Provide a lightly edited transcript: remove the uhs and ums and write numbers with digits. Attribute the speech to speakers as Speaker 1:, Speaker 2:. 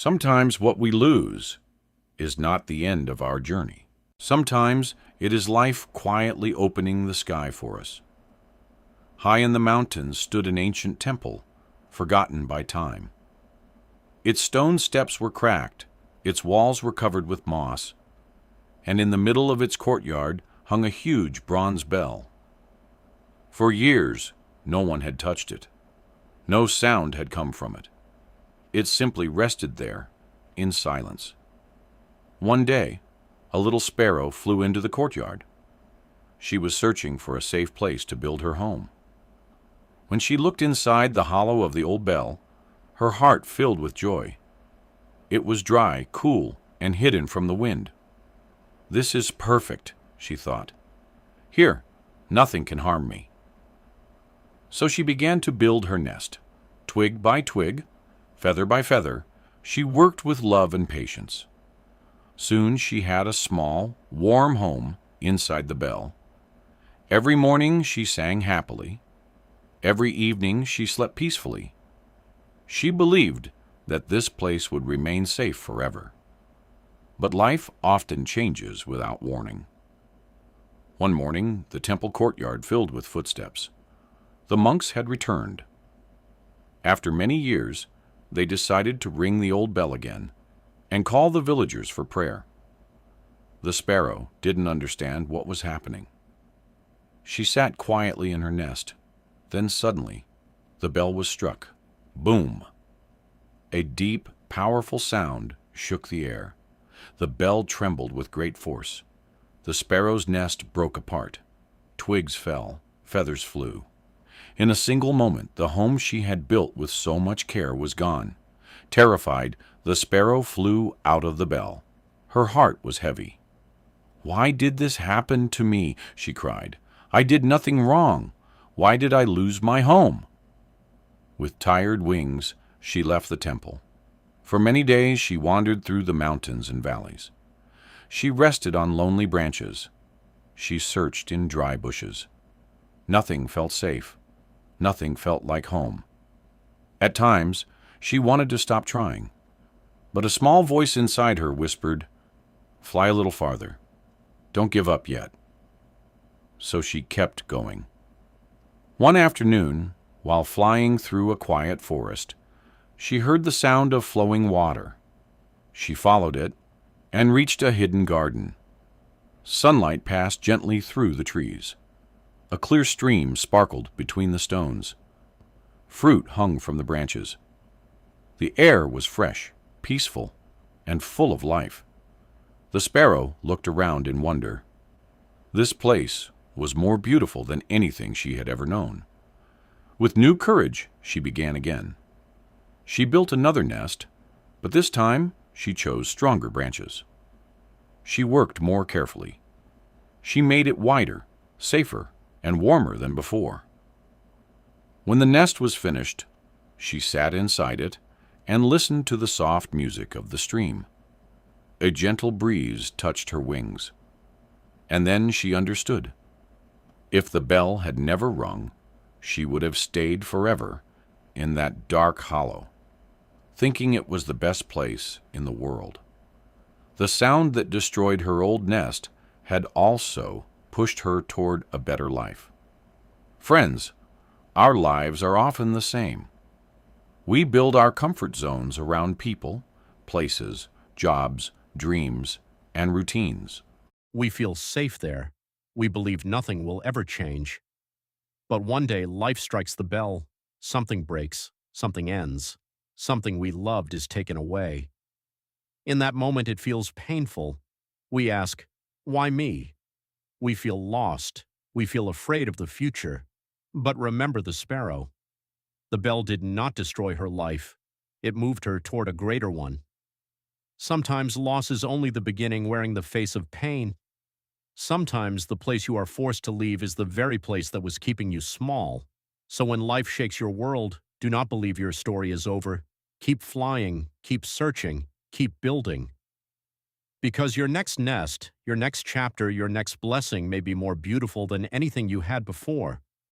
Speaker 1: Sometimes what we lose is not the end of our journey. Sometimes it is life quietly opening the sky for us. High in the mountains stood an ancient temple, forgotten by time. Its stone steps were cracked, its walls were covered with moss, and in the middle of its courtyard hung a huge bronze bell. For years, no one had touched it. No sound had come from it. It simply rested there, in silence. One day, a little sparrow flew into the courtyard. She was searching for a safe place to build her home. When she looked inside the hollow of the old bell, her heart filled with joy. It was dry, cool, and hidden from the wind. "This is perfect," she thought. "Here, nothing can harm me." So she began to build her nest. Twig by twig, feather by feather, she worked with love and patience. Soon she had a small, warm home inside the bell. Every morning she sang happily. Every evening she slept peacefully. She believed that this place would remain safe forever. But life often changes without warning. One morning, the temple courtyard filled with footsteps. The monks had returned. After many years, they decided to ring the old bell again and call the villagers for prayer. The sparrow didn't understand what was happening. She sat quietly in her nest. Then suddenly, the bell was struck. Boom! A deep, powerful sound shook the air. The bell trembled with great force. The sparrow's nest broke apart. Twigs fell, feathers flew. In a single moment, the home she had built with so much care was gone. Terrified, the sparrow flew out of the bell. Her heart was heavy. "Why did this happen to me?" she cried. "I did nothing wrong. Why did I lose my home?" With tired wings, she left the temple. For many days she wandered through the mountains and valleys. She rested on lonely branches. She searched in dry bushes. Nothing felt safe. Nothing felt like home. At times, she wanted to stop trying. But a small voice inside her whispered, "Fly a little farther. Don't give up yet." So she kept going. One afternoon, while flying through a quiet forest, she heard the sound of flowing water. She followed it and reached a hidden garden. Sunlight passed gently through the trees. A clear stream sparkled between the stones. Fruit hung from the branches. The air was fresh, peaceful, and full of life. The sparrow looked around in wonder. This place was more beautiful than anything she had ever known. With new courage, she began again. She built another nest, but this time she chose stronger branches. She worked more carefully. She made it wider, safer, and warmer than before. When the nest was finished, she sat inside it and listened to the soft music of the stream. A gentle breeze touched her wings. And then she understood. If the bell had never rung, she would have stayed forever in that dark hollow, thinking it was the best place in the world. The sound that destroyed her old nest had also pushed her toward a better life. Friends, our lives are often the same. We build our comfort zones around people, places, jobs, dreams, and routines.
Speaker 2: We feel safe there. We believe nothing will ever change. But one day life strikes the bell. Something breaks, something ends, something we loved is taken away. In that moment it feels painful. We ask, why me? We feel lost. We feel afraid of the future. But remember the sparrow. The bell did not destroy her life. It moved her toward a greater one. Sometimes loss is only the beginning wearing the face of pain. Sometimes the place you are forced to leave is the very place that was keeping you small. So when life shakes your world, do not believe your story is over. Keep flying, keep searching, keep building. Because your next nest, your next chapter, your next blessing may be more beautiful than anything you had before.